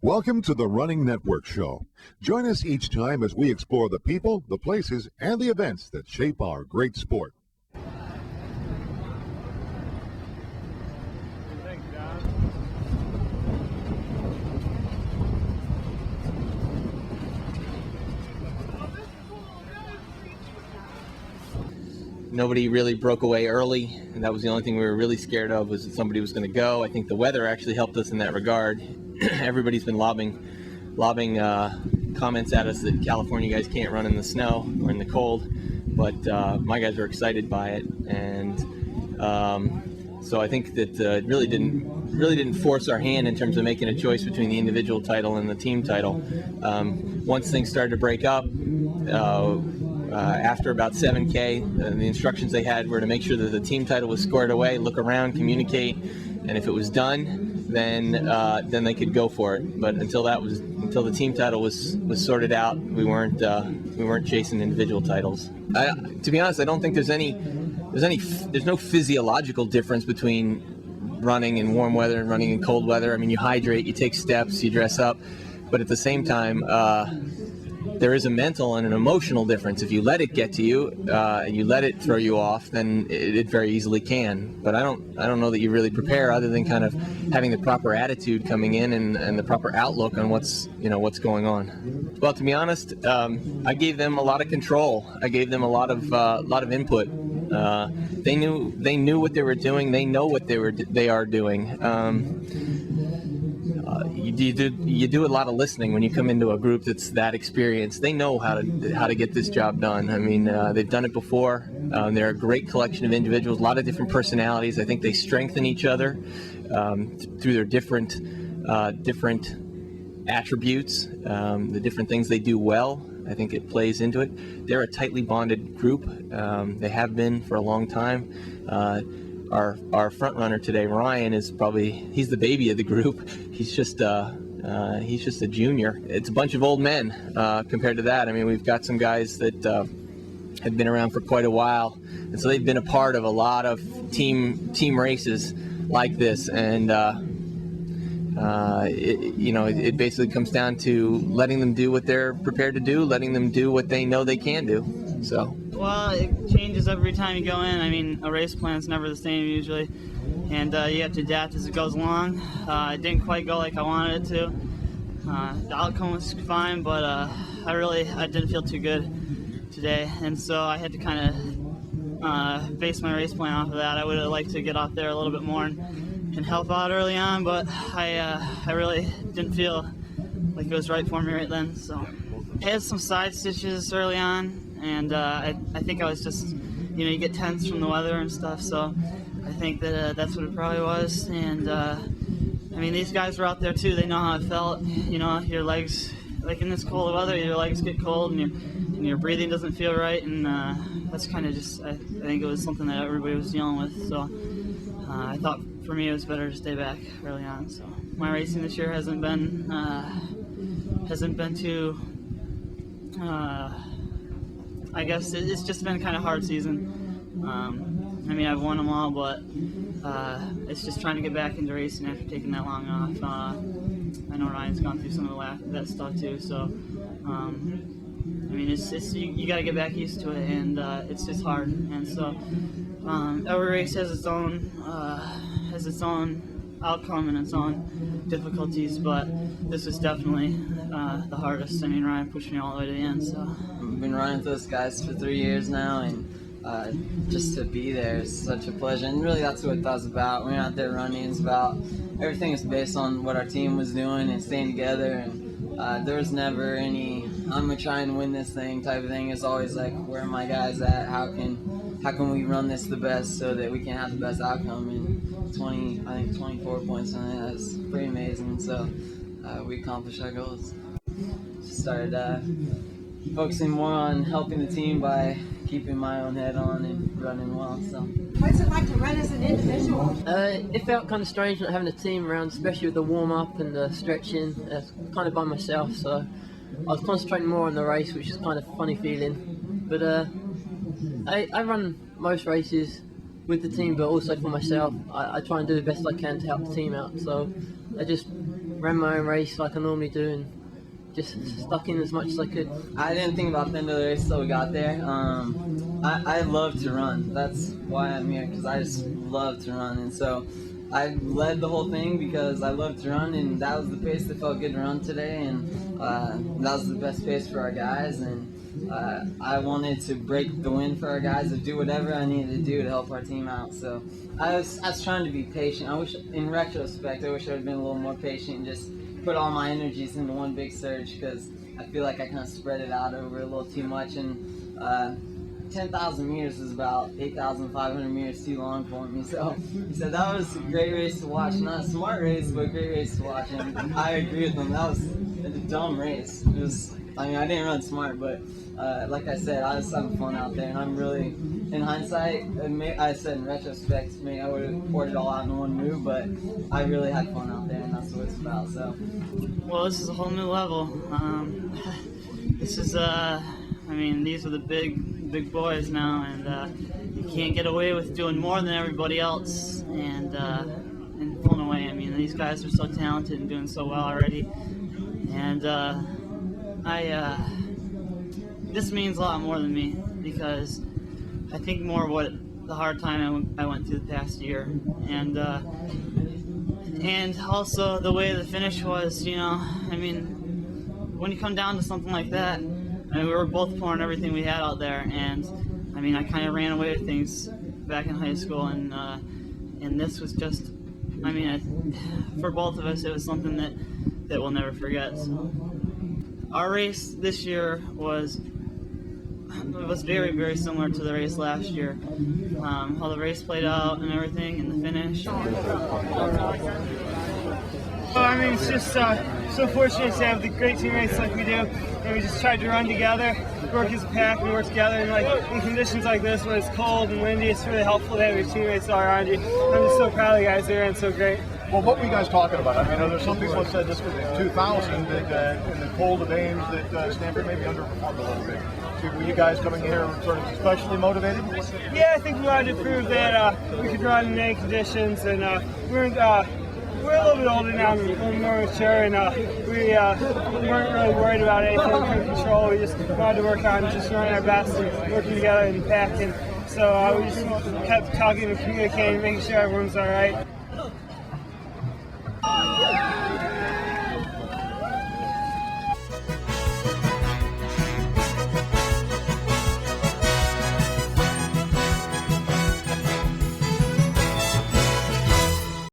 Welcome to the Running Network Show. Join us each time as we explore the people, the places, and the events that shape our great sport. Nobody really broke away early, and that was the only thing we were really scared of, was that somebody was going to go. I think the weather actually helped us in that regard. Everybody's been lobbing comments at us that California guys can't run in the snow or in the cold, but my guys were excited by it, and so I think that it really didn't force our hand in terms of making a choice between the individual title and the team title. Once things started to break up, after about 7K, the instructions they had were to make sure that the team title was squared away, look around, communicate, and if it was done, then they could go for it. But until the team title was sorted out, we weren't chasing individual titles. To be honest, I don't think there's no physiological difference between running in warm weather and running in cold weather. I mean, you hydrate, you take steps, you dress up, but at the same time, there is a mental and an emotional difference. If you let it get to you and you let it throw you off, then it very easily can. But I don't know that you really prepare, other than kind of having the proper attitude coming in and the proper outlook on what's going on. Well, to be honest, I gave them a lot of control. I gave them a lot of input. They knew what they were doing. They know what they are doing. You do a lot of listening when you come into a group that's that experienced. They know how to get this job done. I mean, they've done it before. They're a great collection of individuals, a lot of different personalities. I think they strengthen each other through their different attributes, the different things they do well. I think it plays into it. They're a tightly bonded group. They have been for a long time. Our front runner today, Ryan, he's the baby of the group. He's just a junior. It's a bunch of old men compared to that. I mean, we've got some guys that have been around for quite a while, and so they've been a part of a lot of team races like this. And it basically comes down to letting them do what they're prepared to do, letting them do what they know they can do. So. Well, it changes every time you go in. I mean, a race plan's never the same usually, and you have to adapt as it goes along. It didn't quite go like I wanted it to. The outcome was fine, but I didn't feel too good today, and so I had to kind of base my race plan off of that. I would have liked to get off there a little bit more and help out early on, but I really didn't feel like it was right for me right then. So I had some side stitches early on. And I think I was just, you get tense from the weather and stuff, so I think that that's what it probably was. And I mean, these guys were out there too. They know how it felt. Your legs, like in this cold weather, your legs get cold and your breathing doesn't feel right. And that's kind of just, I think it was something that everybody was dealing with. So I thought for me it was better to stay back early on. So my racing this year hasn't been too. I guess it's just been kind of hard season. I mean, I've won them all, but it's just trying to get back into racing after taking that long off. I know Ryan's gone through some of that stuff too, so I mean, it's you got to get back used to it, and it's just hard. And so every race has its own outcome and its own difficulties, but this is definitely the hardest. I mean, Ryan pushed me all the way to the end. So I've been running with those guys for 3 years now, and just to be there is such a pleasure. And really, that's what that was about. We're not there running. It's about everything is based on what our team was doing and staying together. And there was never any I'm gonna try and win this thing type of thing. It's always like, where are my guys at? How can we run this the best so that we can have the best outcome? And 24 points on it, that's pretty amazing. So we accomplished our goals. Started focusing more on helping the team by keeping my own head on and running well. So. What's it like to run as an individual? It felt kind of strange not having a team around, especially with the warm-up and the stretching. Kind of by myself, so I was concentrating more on the race, which is kind of a funny feeling. But I run most races with the team, but also for myself. I try and do the best I can to help the team out. So I just ran my own race like I normally do and just stuck in as much as I could. I didn't think about the end of the race until we got there. I love to run. That's why I'm here, because I just love to run. And so I led the whole thing because I love to run, and that was the pace that felt good to run today, and that was the best pace for our guys. And I wanted to break the wind for our guys, to do whatever I needed to do to help our team out. So I was trying to be patient. I wish, in retrospect, I wish I would have been a little more patient and just put all my energies into one big surge, because I feel like I kind of spread it out over a little too much. And 10,000 meters is about 8,500 meters too long for me. So he said that was a great race to watch. Not a smart race, but a great race to watch. And I agree with him. That was a dumb race. It was, I mean, I didn't run smart, but like I said, I was having fun out there. And I'm really, in hindsight, I said in retrospect, maybe I would have poured it all out in one move, but I really had fun out there, and that's what it's about. So, well, this is a whole new level. This is, I mean, these are the big boys now, and you can't get away with doing more than everybody else and pulling away. I mean, these guys are so talented and doing so well already, and this means a lot more than me, because I think more of what the hard time I went through the past year, and also the way the finish was. You know, I mean, when you come down to something like that, I mean, we were both pouring everything we had out there, and I mean, I kind of ran away with things back in high school, and this was just, I mean, for both of us, it was something that we'll never forget. So our race this year was very, very similar to the race last year. How the race played out and everything, and the finish. Well, I mean, it's just so fortunate to have the great teammates like we do, and we just tried to run together, work as a pack, we work together, and like in conditions like this when it's cold and windy, it's really helpful to have your teammates all around you. I'm just so proud of the guys. They ran so great. Well, what were you guys talking about? I mean, there's some people that said this was 2000, that in the cold of Ames, that Stanford maybe underperformed a little bit. So were you guys coming here sort of especially motivated? Yeah, I think we wanted to prove that we could run in any conditions, and we're a little bit older now, and a little more mature, and we weren't really worried about anything we couldn't control. We just wanted to work on just running our best and working together and packing. So we just kept talking and communicating, making sure everyone's all right.